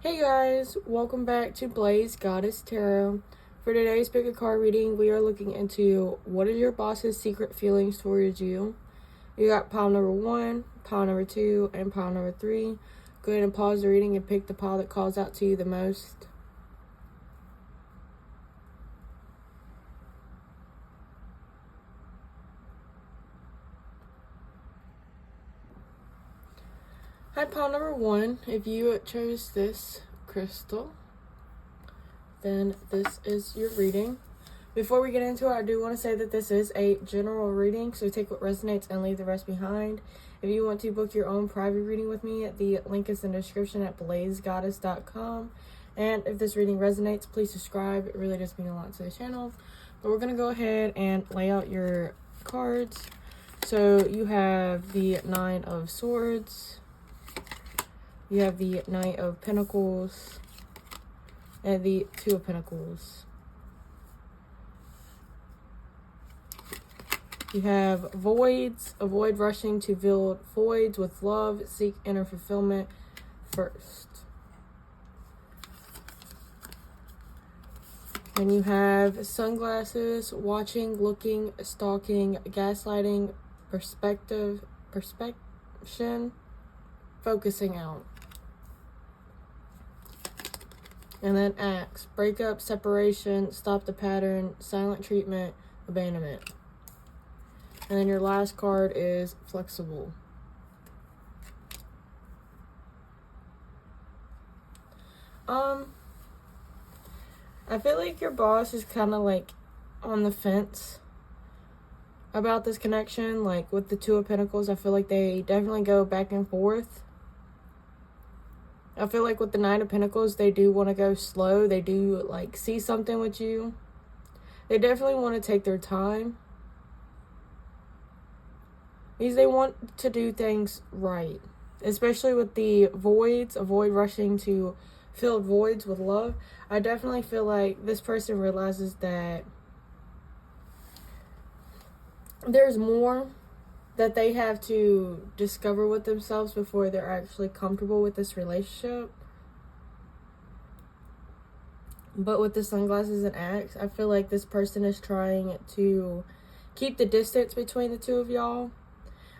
Hey guys, welcome back to Blaze Goddess Tarot. For today's pick a card reading, we are looking into what are your boss's secret feelings towards you. You got pile number 1, pile number 2, and pile number 3. Go ahead and pause the reading and pick the pile that calls out to you the most. Hi, pile number 1. If you chose this crystal, then this is your reading. Before we get into it, I do want to say that this is a general reading, so take what resonates and leave the rest behind. If you want to book your own private reading with me, the link is in the description at BlazedGoddess.com. And if this reading resonates, please subscribe. It really does mean a lot to the channel. But we're going to go ahead and lay out your cards. So you have the 9 of Swords. You have the Knight of Pentacles. And the 2 of Pentacles. You have voids. Avoid rushing to fill voids with love. Seek inner fulfillment first. And you have sunglasses. Watching, looking, stalking, gaslighting, perspection, focusing out. And then axe. Breakup, separation, stop the pattern, silent treatment, abandonment. And then your last card is flexible. I feel like your boss is kind of like on the fence about this connection. Like with the 2 of Pentacles, I feel like they definitely go back and forth. I feel like with the 9 of Pentacles, they do want to go slow. They do like see something with you. They definitely want to take their time. Because they want to do things right. Especially with the voids. Avoid rushing to fill voids with love. I definitely feel like this person realizes that there's more that they have to discover with themselves before they're actually comfortable with this relationship. But with the sunglasses and axe, I feel like this person is trying to keep the distance between the 2 of y'all.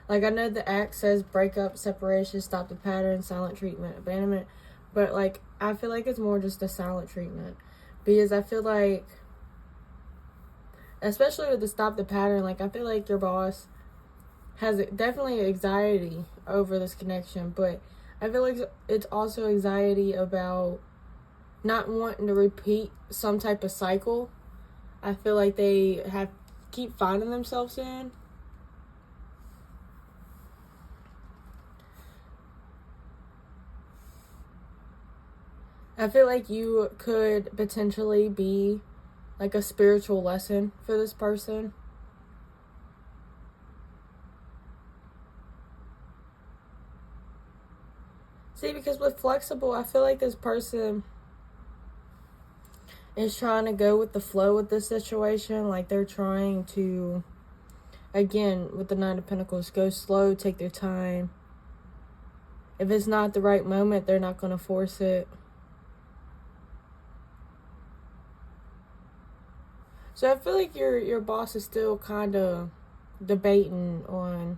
Like, I know the axe says breakup, separation, stop the pattern, silent treatment, abandonment. But, like, I feel like it's more just a silent treatment. Because I feel like, especially with the stop the pattern, like, I feel like your boss has definitely anxiety over this connection. But I feel like it's also anxiety about not wanting to repeat some type of cycle. I feel like they keep finding themselves in. I feel like you could potentially be like a spiritual lesson for this person. See, because with flexible, I feel like this person is trying to go with the flow with this situation. Like they're trying to, again, with the 9 of Pentacles, go slow, take their time. If it's not the right moment, they're not going to force it. So I feel like your boss is still kind of debating on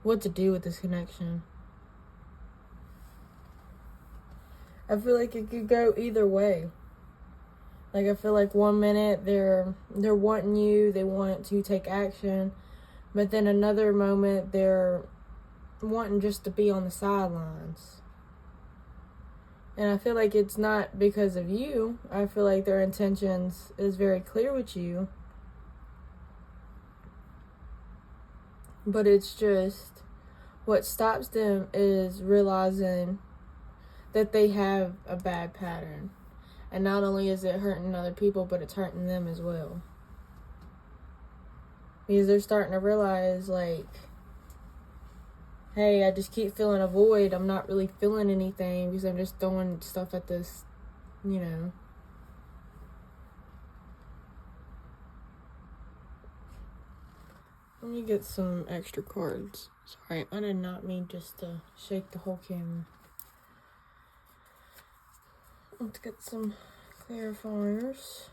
what to do with this connection. I feel like it could go either way. Like, I feel like 1 minute they're wanting you, they want to take action, but then another moment they're wanting just to be on the sidelines. And I feel like it's not because of you. I feel like their intentions is very clear with you. But it's just, what stops them is realizing that they have a bad pattern. And not only is it hurting other people, but it's hurting them as well. Because they're starting to realize, like, hey, I just keep feeling a void. I'm not really feeling anything because I'm just throwing stuff at this, you know. Let me get some extra cards. Sorry, I did not mean just to shake the whole camera. Let's get some clarifiers.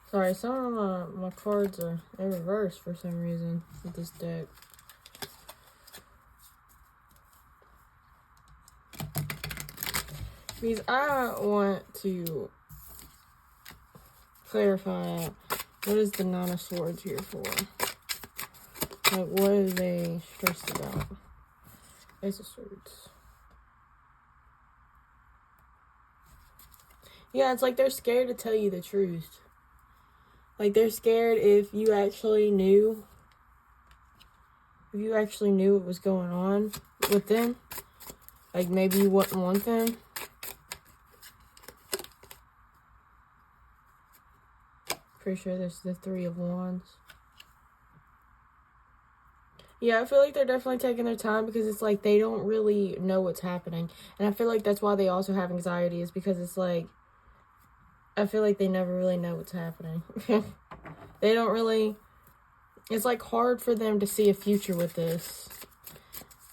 Sorry, some of my cards are in reverse for some reason with this deck. Because I want to clarify, what is the Nine of Swords here for? Like, what are they stressed about? Ace of Swords. Yeah, it's like they're scared to tell you the truth. Like, they're scared if you actually knew what was going on with them. Like, maybe you wouldn't want them. Pretty sure this is the Three of Wands. Yeah, I feel like they're definitely taking their time because it's like they don't really know what's happening. And I feel like that's why they also have anxiety, is because it's like, I feel like they never really know what's happening. They don't really, it's like hard for them to see a future with this.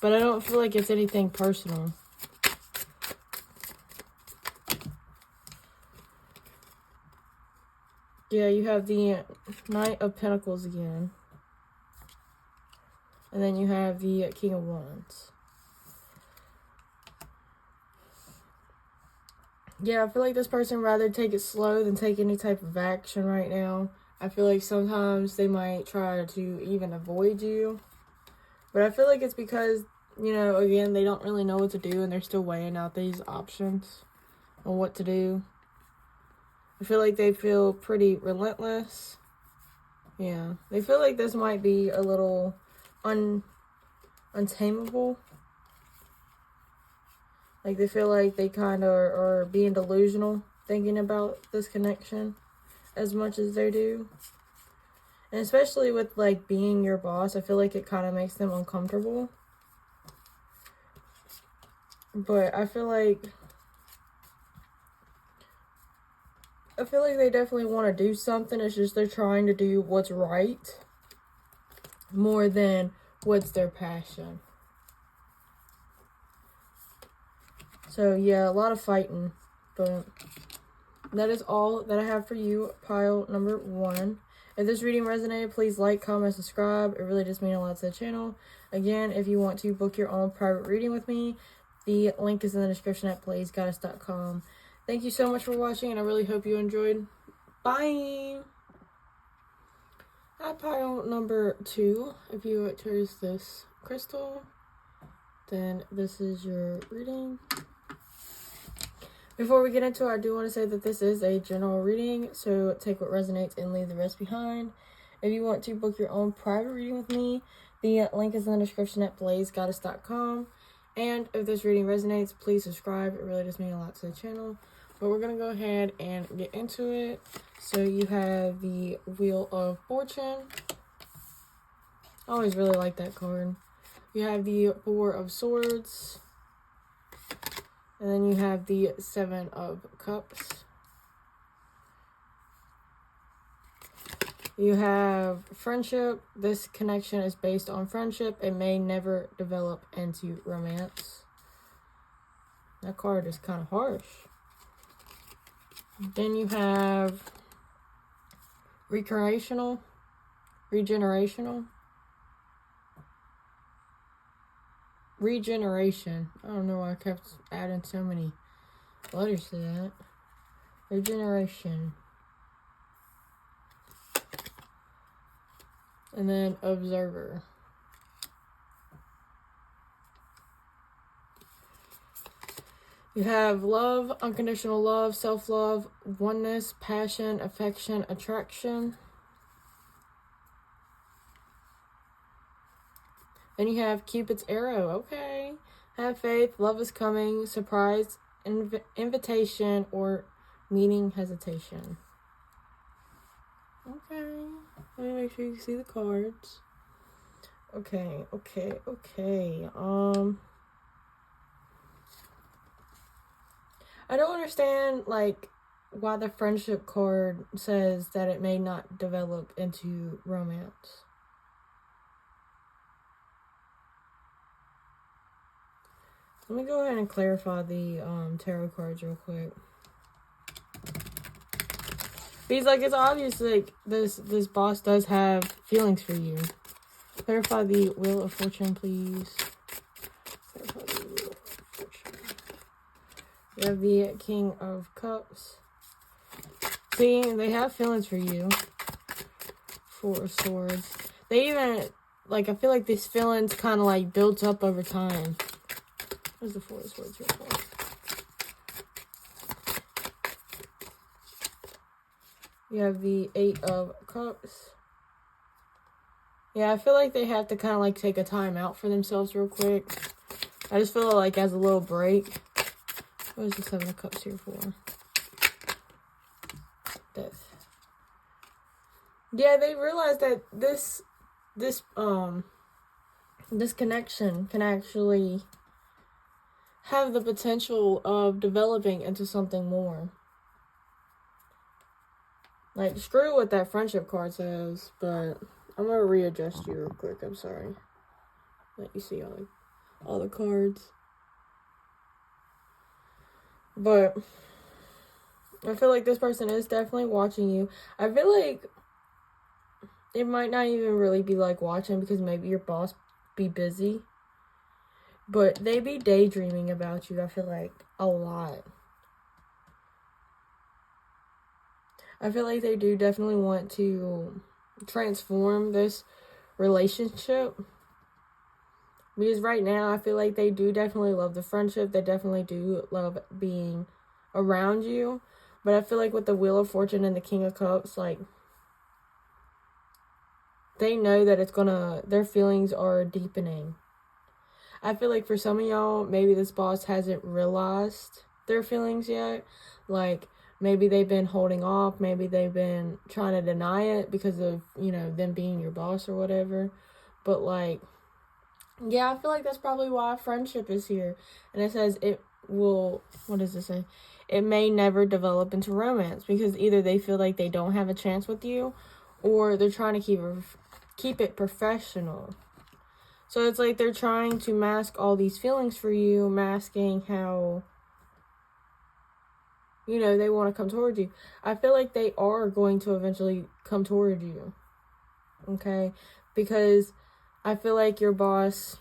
But I don't feel like it's anything personal. Yeah, you have the Knight of Pentacles again. And then you have the King of Wands. Yeah, I feel like this person rather take it slow than take any type of action right now. I feel like sometimes they might try to even avoid you. But I feel like it's because, you know, again, they don't really know what to do and they're still weighing out these options on what to do. I feel like they feel pretty relentless. Yeah, they feel like this might be a little untamable. Like, they feel like they kind of are being delusional thinking about this connection as much as they do. And especially with, like, being your boss, I feel like it kind of makes them uncomfortable. But I feel like they definitely want to do something. It's just they're trying to do what's right more than what's their passion. So, yeah, a lot of fighting. But that is all that I have for you, pile number 1. If this reading resonated, please like, comment, subscribe. It really does mean a lot to the channel. Again, if you want to book your own private reading with me, the link is in the description at BlazedGoddessTarot.com. Thank you so much for watching, and I really hope you enjoyed. Bye! At pile number 2, if you chose this crystal, then this is your reading. Before we get into it, I do want to say that this is a general reading, so take what resonates and leave the rest behind. If you want to book your own private reading with me, the link is in the description at BlazedGoddessTarot.com. And if this reading resonates, please subscribe. It really does mean a lot to the channel. But we're going to go ahead and get into it. So you have the Wheel of Fortune. I always really like that card. You have the Four of Swords. And then you have the Seven of Cups. You have friendship. This connection is based on friendship. It may never develop into romance. That card is kind of harsh. Then you have recreational, regenerational, regeneration. I don't know why I kept adding so many letters to that. Regeneration. And then observer. You have love, unconditional love, self-love, oneness, passion, affection, attraction. Then you have Cupid's arrow. Okay. Have faith, love is coming, surprise, invitation, or meeting hesitation. Okay. Let me make sure you see the cards. Okay. I don't understand, like, why the friendship card says that it may not develop into romance. Let me go ahead and clarify the tarot cards real quick. Because, like, it's obvious, like, this boss does have feelings for you. Clarify the Wheel of Fortune, please. Clarify the Wheel of Fortune. You have the King of Cups. See, they have feelings for you. Four of Swords. They even, like, I feel like these feelings kind of, like, built up over time. Where's the Four of Swords here for? You have the Eight of Cups. Yeah, I feel like they have to kind of like take a time out for themselves real quick. I just feel like as a little break. What is the Seven of Cups here for? Death. Yeah, they realize that this connection can actually have the potential of developing into something more. Like, screw what that friendship card says, but I'm gonna readjust you real quick. I'm sorry. Let you see all the cards. But I feel like this person is definitely watching you. I feel like it might not even really be like watching, because maybe your boss be busy. But they be daydreaming about you, I feel like, a lot. I feel like they do definitely want to transform this relationship. Because right now, I feel like they do definitely love the friendship. They definitely do love being around you. But I feel like with the Wheel of Fortune and the King of Cups, like, they know that it's gonna, their feelings are deepening. I feel like for some of y'all, maybe this boss hasn't realized their feelings yet. Like, maybe they've been holding off. Maybe they've been trying to deny it because of, you know, them being your boss or whatever. But, like, yeah, I feel like that's probably why friendship is here. And it says it will, what does it say? It may never develop into romance, because either they feel like they don't have a chance with you, or they're trying to keep it professional. So it's like they're trying to mask all these feelings for you, masking how, you know, they want to come towards you. I feel like they are going to eventually come toward you. Okay? Because I feel like your boss,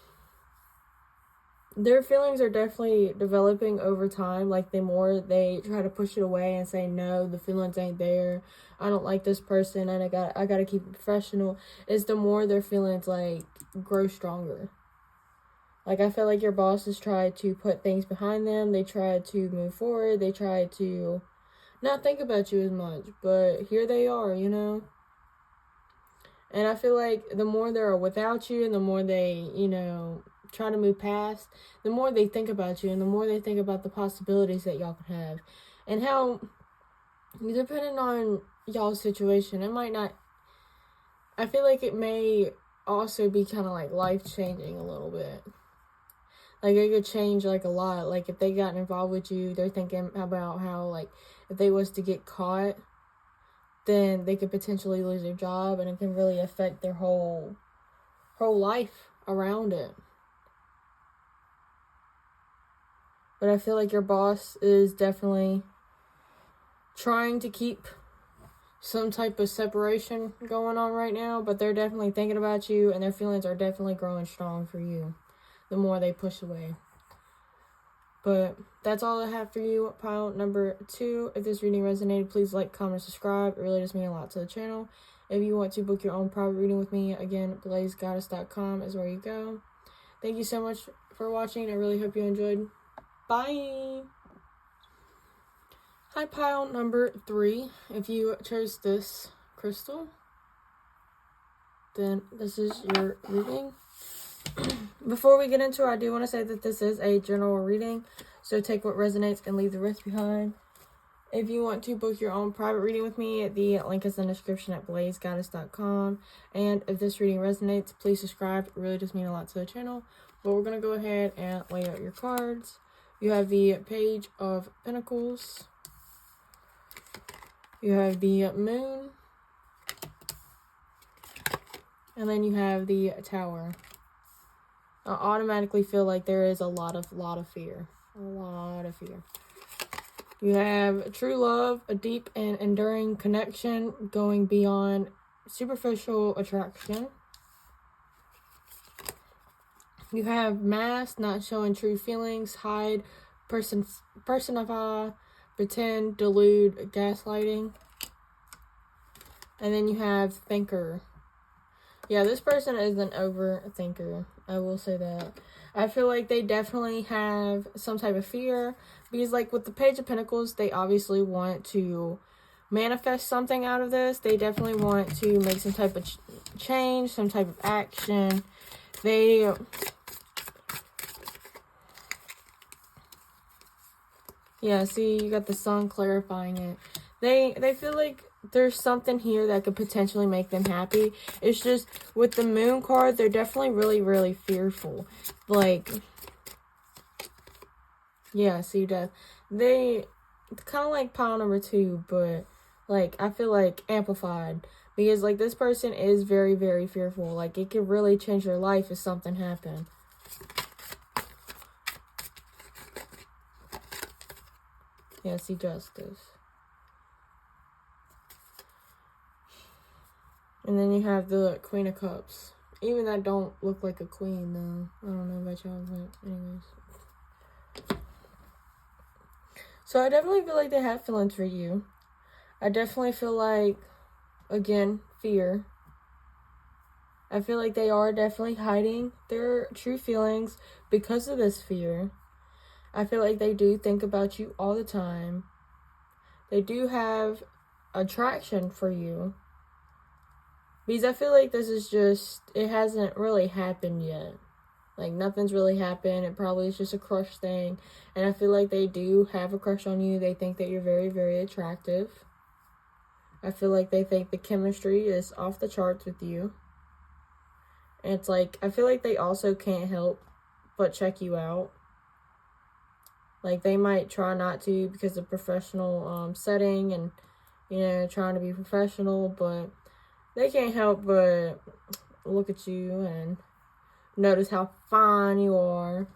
their feelings are definitely developing over time. Like, the more they try to push it away and say, no, the feelings ain't there, I don't like this person, and I gotta keep it professional, is the more their feelings, like, grow stronger. Like, I feel like your bosses try to put things behind them. They try to move forward. They try to not think about you as much. But here they are, you know? And I feel like the more they're without you, and the more they, you know, try to move past, the more they think about you, and the more they think about the possibilities that y'all can have. And how, depending on y'all's situation, it might not, I feel like it may also be kind of like life-changing a little bit. Like, it could change, like, a lot. Like, if they got involved with you, they're thinking about how, like, if they was to get caught, then they could potentially lose their job, and it can really affect their whole life around it. But I feel like your boss is definitely trying to keep some type of separation going on right now, but they're definitely thinking about you, and their feelings are definitely growing strong for you the more they push away. But that's all I have for you, pile number 2. If this reading resonated, please like, comment, subscribe. It really does mean a lot to the channel. If you want to book your own private reading with me, again, BlazedGoddess.com is where you go. Thank you so much for watching. I really hope you enjoyed. Bye! Hi, pile number 3. If you chose this crystal, then this is your reading. Before we get into it, I do want to say that this is a general reading, so take what resonates and leave the rest behind. If you want to book your own private reading with me, the link is in the description at BlazedGoddess.com. And if this reading resonates, please subscribe. It really does mean a lot to the channel. But we're going to go ahead and lay out your cards. You have the Page of Pentacles. You have the Moon. And then you have the Tower. I automatically feel like there is a lot of fear. A lot of fear. You have true love, a deep and enduring connection going beyond superficial attraction. You have mask, not showing true feelings, hide, personify, pretend, delude, gaslighting. And then you have thinker. Yeah, this person is an overthinker. I will say that. I feel like they definitely have some type of fear. Because, like, with the Page of Pentacles, they obviously want to manifest something out of this. They definitely want to make some type of change, some type of action. They... Yeah, see, you got the Sun clarifying it. They feel like there's something here that could potentially make them happy. It's just, with the Moon card, they're definitely really, really fearful. Like, yeah, see, that they kind of like pile number 2, but, like, I feel like amplified. Because, like, this person is very, very fearful. Like, it could really change their life if something happened. Yeah, see, Justice. And then you have the Queen of Cups. Even that don't look like a queen, though. I don't know about y'all, but anyways. So I definitely feel like they have feelings for you. I definitely feel like, again, fear. I feel like they are definitely hiding their true feelings because of this fear. I feel like they do think about you all the time. They do have attraction for you. Because I feel like this is just, it hasn't really happened yet. Like, nothing's really happened. It probably is just a crush thing. And I feel like they do have a crush on you. They think that you're very, very attractive. I feel like they think the chemistry is off the charts with you. And it's like, I feel like they also can't help but check you out. Like, they might try not to because of professional setting and, you know, trying to be professional, but they can't help but look at you and notice how fine you are.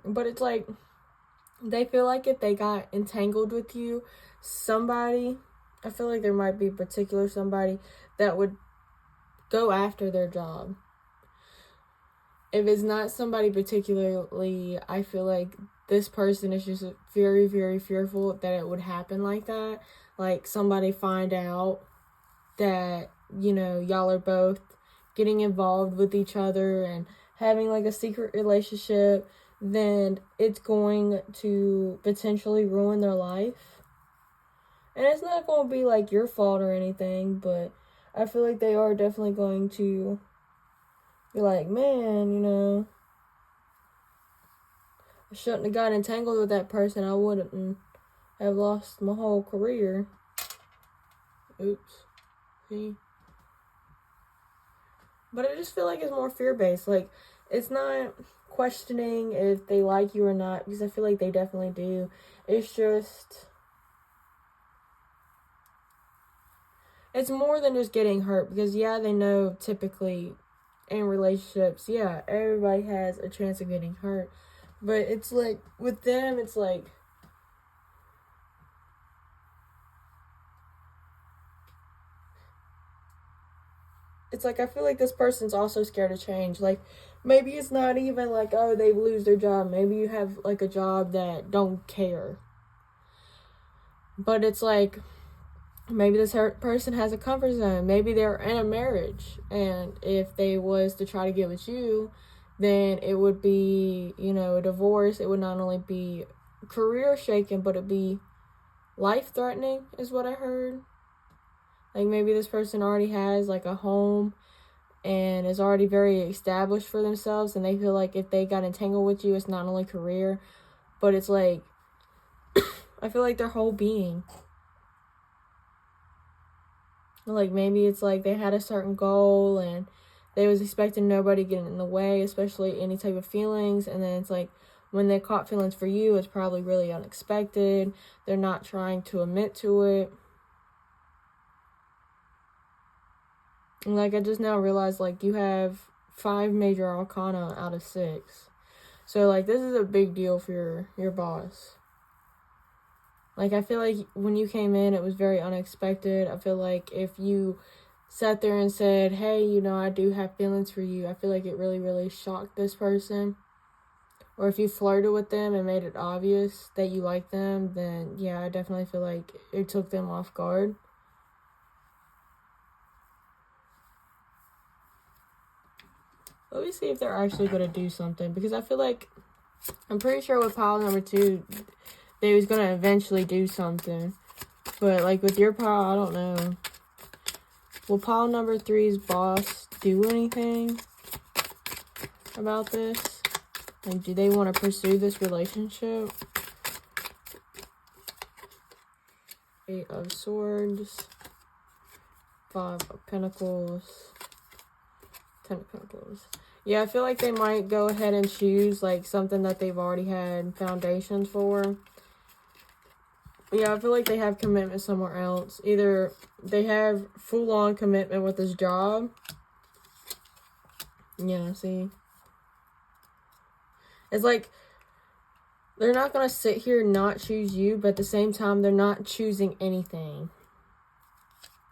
But it's like, they feel like if they got entangled with you, somebody, I feel like there might be a particular somebody that would go after their job. If it's not somebody particularly, I feel like this person is just very, very fearful that it would happen like that. Like, somebody find out that, you know, y'all are both getting involved with each other and having like a secret relationship, then it's going to potentially ruin their life. And it's not going to be like your fault or anything, but I feel like they are definitely going to be like, man, you know, I shouldn't have got entangled with that person. I wouldn't have lost my whole career. Oops. See? But I just feel like it's more fear-based. Like, it's not questioning if they like you or not, because I feel like they definitely do. It's just, it's more than just getting hurt, because yeah, they know typically in relationships, yeah, everybody has a chance of getting hurt. But it's like, with them, it's like, I feel like this person's also scared of change. Like, maybe it's not even like, oh, they lose their job. Maybe you have like a job that don't care. But it's like, maybe this person has a comfort zone. Maybe they're in a marriage. And if they was to try to get with you, then it would be, you know, a divorce. It would not only be career shaking, but it'd be life-threatening is what I heard. Like, maybe this person already has like a home and is already very established for themselves, and they feel like if they got entangled with you, it's not only career, but it's like, I feel like their whole being. Like, maybe it's like they had a certain goal and they was expecting nobody getting in the way, especially any type of feelings, and then it's like, when they caught feelings for you, it's probably really unexpected. They're not trying to admit to it. Like, I just now realized, like, you have 5 major arcana out of 6. So, like, this is a big deal for your boss. Like, I feel like when you came in, it was very unexpected. I feel like if you sat there and said, hey, you know, I do have feelings for you, I feel like it really, really shocked this person. Or if you flirted with them and made it obvious that you like them, then, yeah, I definitely feel like it took them off guard. Let me see if they're actually going to do something. Because I feel like, I'm pretty sure with pile number 2, they was going to eventually do something. But, like, with your pile, I don't know. Will pile number 3's boss do anything about this? Like, do they want to pursue this relationship? 8 of Swords. 5 of Pentacles. 10 of Pentacles. Yeah, I feel like they might go ahead and choose, like, something that they've already had foundations for. Yeah, I feel like they have commitment somewhere else. Either they have full-on commitment with this job. Yeah, see? It's like, they're not going to sit here and not choose you, but at the same time, they're not choosing anything.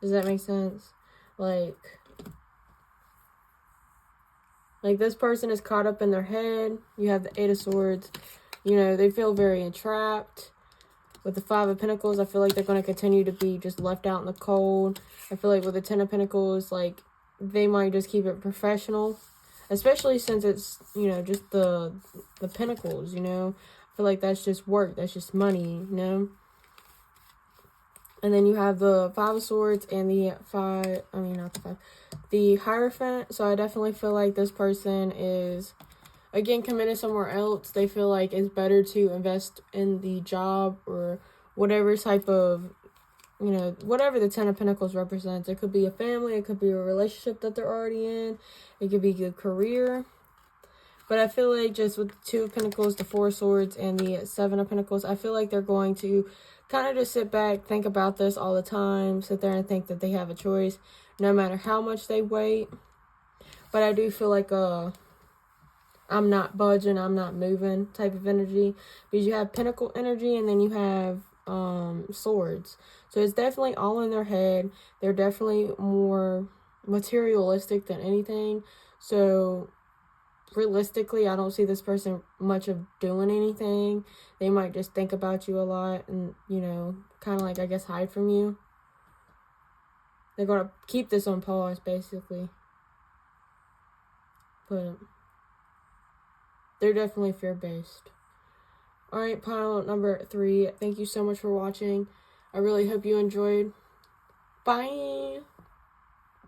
Does that make sense? Like this person is caught up in their head. You have the 8 of Swords. You know, they feel very entrapped. With the 5 of Pentacles, I feel like they're going to continue to be just left out in the cold. I feel like with the 10 of Pentacles, like, they might just keep it professional. Especially since it's, you know, just the Pentacles, you know. I feel like that's just work. That's just money, you know. And then you have the 5 of Swords and the the Hierophant. So I definitely feel like this person is, again, committed somewhere else. They feel like it's better to invest in the job or whatever type of, you know, whatever the 10 of Pentacles represents. It could be a family. It could be a relationship that they're already in. It could be a career. But I feel like just with the 2 of Pentacles, the 4 of Swords, and the 7 of Pentacles, I feel like they're going to kind of just sit back, think about this all the time, sit there and think that they have a choice, no matter how much they wait. But I do feel like I'm not budging, I'm not moving type of energy. Because you have Pentacle energy and then you have Swords. So it's definitely all in their head. They're definitely more materialistic than anything. So realistically, I don't see this person much of doing anything. They might just think about you a lot and, you know, kind of like, I guess, hide from you. They're going to keep this on pause, basically. But they're definitely fear-based. Alright, pile number 3. Thank you so much for watching. I really hope you enjoyed. Bye!